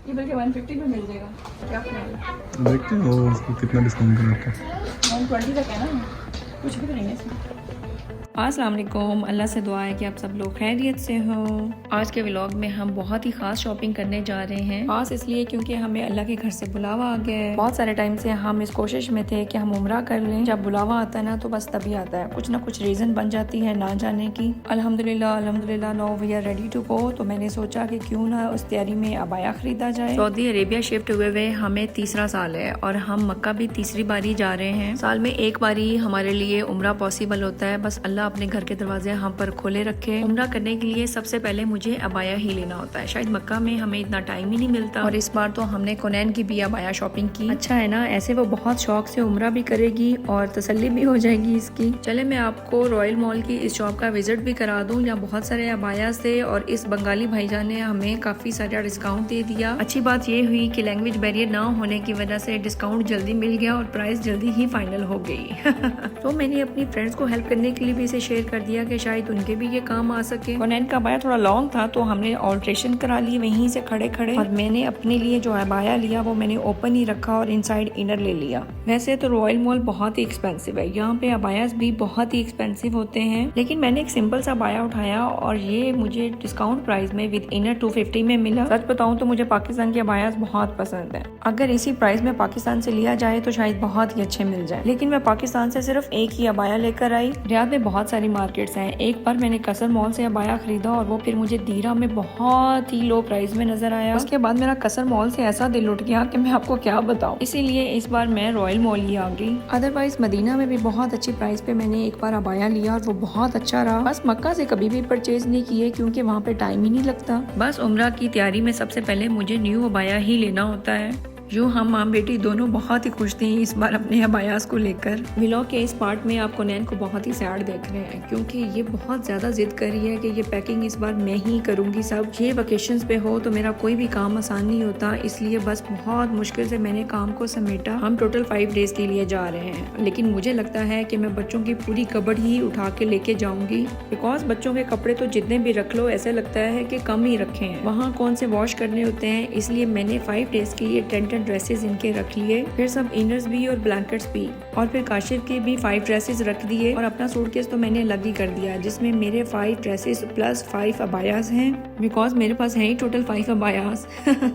ये बल्कि 150 में मिल जाएगा। क्या ख्याल? देखते हैं वो उसको कितना डिस्काउंट कर रखा है। 120 तक है ना, कुछ भी करेंगे इसमें। अस्सलाम वालेकुम। अल्लाह से दुआ है कि आप सब लोग खैरियत से हो। आज के व्लॉग में हम बहुत ही खास शॉपिंग करने जा रहे हैं। खास इसलिए क्योंकि हमें अल्लाह के घर से बुलावा आ गया है। बहुत सारे टाइम से हम इस कोशिश में थे कि हम उम्रा कर लें। जब बुलावा आता है ना तो बस तभी आता है, कुछ ना कुछ रीजन बन जाती है ना जाने की। अल्हम्दुलिल्लाह now we are ready to go. तो मैंने सोचा कि क्यों ना उस तैयारी में अबाया खरीदा जाए। सऊदी अरेबिया शिफ्ट हुए हमें तीसरा साल है और हम मक्का भी तीसरी बारी जा रहे हैं। साल में एक बारी हमारे लिए उम्रा पॉसिबल होता है। बस अल्लाह अपने घर के दरवाजे हम पर खोले रखे। उम्रा करने के लिए सबसे पहले मुझे अबाया ही लेना होता है। शायद मक्का में हमें इतना टाइम ही नहीं मिलता और इस बार तो हमने कोनैन की भी अबाया शॉपिंग की। अच्छा है ना, ऐसे वो बहुत शौक से उम्रा भी करेगी और तसल्ली भी हो जाएगी इसकी। चले मैं आपको रॉयल मॉल की इस शॉप का विजिट भी करा दूं। यहाँ बहुत सारे अबाया थे और इस बंगाली भाईजान ने हमें काफी सारा डिस्काउंट दे दिया। अच्छी बात ये हुई कि लैंग्वेज बैरियर ना होने की वजह से डिस्काउंट जल्दी मिल गया और प्राइस जल्दी ही फाइनल हो गई। तो मैंने अपनी फ्रेंड्स को हेल्प करने के लिए भी इसे शेयर कर दिया कि शायद उनके भी ये काम आ सके। कोनैन का अबाया थोड़ा लॉन्ग था तो हमने ऑल्ट्रेशन करा ली वहीं से खड़े खड़े। और मैंने अपने लिए जो अबाया लिया वो मैंने ओपन ही रखा और इनसाइड इनर ले लिया। वैसे तो रॉयल मॉल बहुत ही एक्सपेंसिव है, यहाँ पे अबायास भी बहुत ही एक्सपेंसिव होते हैं, लेकिन मैंने एक सिंपल सा अबाया उठाया और ये मुझे डिस्काउंट प्राइस में विद इनर 250 में मिला। सच बताऊं तो मुझे पाकिस्तान के अबायास बहुत पसंद है। अगर इसी प्राइस में पाकिस्तान से लिया जाए तो शायद बहुत ही अच्छे मिल जाए, लेकिन मैं पाकिस्तान से सिर्फ एक ही अबाया लेकर आई। रियाद में बहुत सारी मार्केट्स हैं। एक बार मैंने कसर मॉल से अबाया खरीदा और वो फिर मुझे दीरा में बहुत ही लो प्राइस में नजर आया। उसके बाद मेरा कसर मॉल से ऐसा दिल उठ गया कि मैं आपको क्या बताऊं। इसीलिए इस बार मैं रॉयल मॉल ही आ गई। अदरवाइज मदीना में भी बहुत अच्छी प्राइस पे मैंने एक बार अबाया लिया और वो बहुत अच्छा रहा। बस मक्का से कभी भी परचेज नहीं किए क्योंकि वहाँ पे टाइम ही नहीं लगता। बस उम्रा की तैयारी में सबसे पहले मुझे न्यू अबाया ही लेना होता है। यूँ हम माँ बेटी दोनों बहुत ही खुश थे इस बार अपने अबायास को लेकर। व्लॉग के इस पार्ट में आप कोनैन को बहुत ही सैड देख रहे हैं क्योंकि ये बहुत ज्यादा जिद कर रही है कि ये पैकिंग इस बार मैं ही करूंगी। सब ये वेकेशंस पे हो तो मेरा कोई भी काम आसान नहीं होता, इसलिए बस बहुत मुश्किल से मैंने काम को समेटा। हम टोटल 5 डेज के लिए जा रहे हैं, लेकिन मुझे लगता है कि मैं बच्चों की पूरी कबड़ ही उठा के लेके जाऊंगी बिकॉज बच्चों के कपड़े तो जितने भी रख लो ऐसा लगता है कि कम ही रखे हैं, वहाँ कौन से वॉश करने होते हैं। इसलिए मैंने 5 डेज के लिए ड्रेसेस इनके रख लिए, फिर सब इनर्स भी और ब्लैंकेट्स भी, और फिर काशिफ के भी 5 ड्रेसेस रख दिए और अपना सूटकेस तो मैंने अलग ही कर दिया जिसमें मेरे 5 ड्रेसेस प्लस 5 अबायास हैं बिकॉज मेरे पास है ही टोटल 5 अबायास।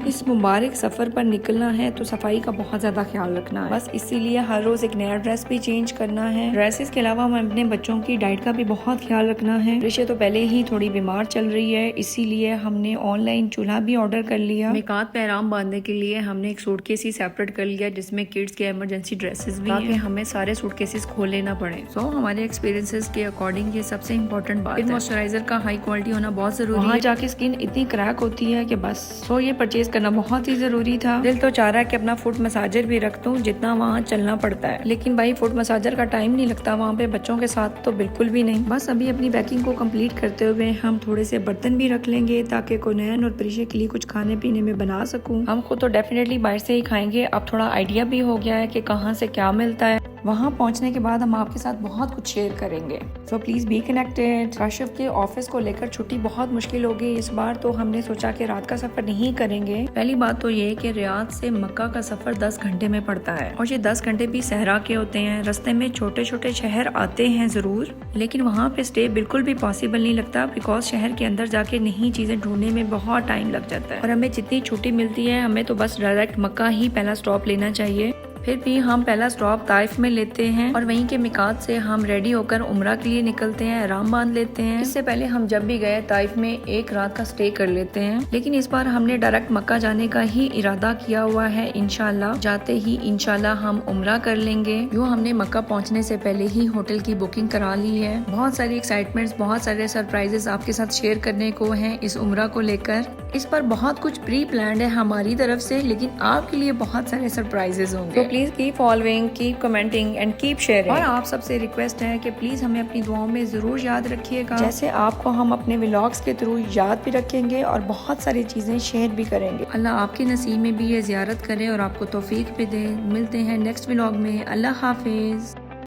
इस मुबारक सफर पर निकलना है तो सफाई का बहुत ज्यादा ख्याल रखना है, बस इसीलिए हर रोज एक नया ड्रेस भी चेंज करना है। ड्रेसेस के अलावा हमें अपने बच्चों की डाइट का भी बहुत ख्याल रखना है। ऋषि तो पहले ही थोड़ी बीमार चल रही है, इसीलिए हमने ऑनलाइन चूल्हा भी ऑर्डर कर लिया। मिकात पे आराम बांधने के लिए हमने एक सूटकेस ही सेपरेट कर लिया जिसमें किड्स के इमरजेंसी ड्रेसेस भी हैं, हमें सारे सूटकेसेस खोल लेना पड़े। सो हमारे एक्सपीरियंसेस के अकॉर्डिंग ये सबसे इम्पोर्टेंट बात है। मॉइस्चराइजर का हाई क्वालिटी होना बहुत जरूरी है, वहाँ जाके स्किन इतनी क्रैक होती है कि बस। सो ये परचेज करना बहुत ही जरूरी था। दिल तो चाह रहा है कि अपना फुट मसाजर भी रख दूं जितना वहाँ चलना पड़ता है, लेकिन भाई फुट मसाजर का टाइम नहीं लगता वहाँ पे, बच्चों के साथ तो बिल्कुल भी नहीं। बस अभी अपनी पैकिंग को कम्प्लीट करते हुए हम थोड़े से बर्तन भी रख लेंगे ताकि कोनैन और प्रिशे के लिए कुछ खाने पीने में बना सकूं। हम खुद तो डेफिनेटली बाहर से ही खाएंगे, अब थोड़ा आइडिया भी हो गया है कि कहाँ से क्या मिलता है। वहाँ पहुँचने के बाद हम आपके साथ बहुत कुछ शेयर करेंगे, so please be connected. Kashif के ऑफिस को लेकर छुट्टी बहुत मुश्किल हो गई इस बार, तो हमने सोचा कि रात का सफर नहीं करेंगे। पहली बात तो ये कि रियाद से मक्का का सफर 10 घंटे में पड़ता है और ये 10 घंटे भी सहरा के होते हैं। रास्ते में छोटे छोटे शहर आते हैं जरूर, लेकिन वहाँ पे स्टे बिल्कुल भी पॉसिबल नहीं लगता बिकॉज शहर के अंदर जाके नई चीजें ढूंढने में बहुत टाइम लग जाता है। और हमें जितनी छुट्टी मिलती है हमें तो बस डायरेक्ट मक्का ही पहला स्टॉप लेना चाहिए। फिर भी हम पहला स्टॉप ताइफ में लेते हैं और वहीं के मिकात से हम रेडी होकर उम्रा के लिए निकलते हैं, आराम बांध लेते हैं। इससे पहले हम जब भी गए ताइफ में एक रात का स्टे कर लेते हैं, लेकिन इस बार हमने डायरेक्ट मक्का जाने का ही इरादा किया हुआ है। इंशाल्लाह जाते ही इंशाल्लाह हम उम्रा कर लेंगे। यूँ हमने मक्का पहुँचने से पहले ही होटल की बुकिंग करा ली है। बहुत सारी एक्साइटमेंट्स, बहुत सारे सरप्राइजेस आपके साथ शेयर करने को हैं इस उम्रा को लेकर। इस पर बहुत कुछ प्री प्लान्ड है हमारी तरफ से, लेकिन आपके लिए बहुत सारे सरप्राइजेस होंगे। Please keep following, keep commenting and keep sharing. और आप सबसे रिक्वेस्ट है कि प्लीज हमें अपनी दुआओं में जरूर याद रखिएगा, जैसे आपको हम अपने व्लॉग्स के थ्रू याद भी रखेंगे और बहुत सारी चीजें शेयर भी करेंगे। अल्लाह आपके नसीब में भी ये जियारत करे और आपको तौफीक भी दे। मिलते हैं नेक्स्ट व्लॉग में। अल्लाह हाफिज।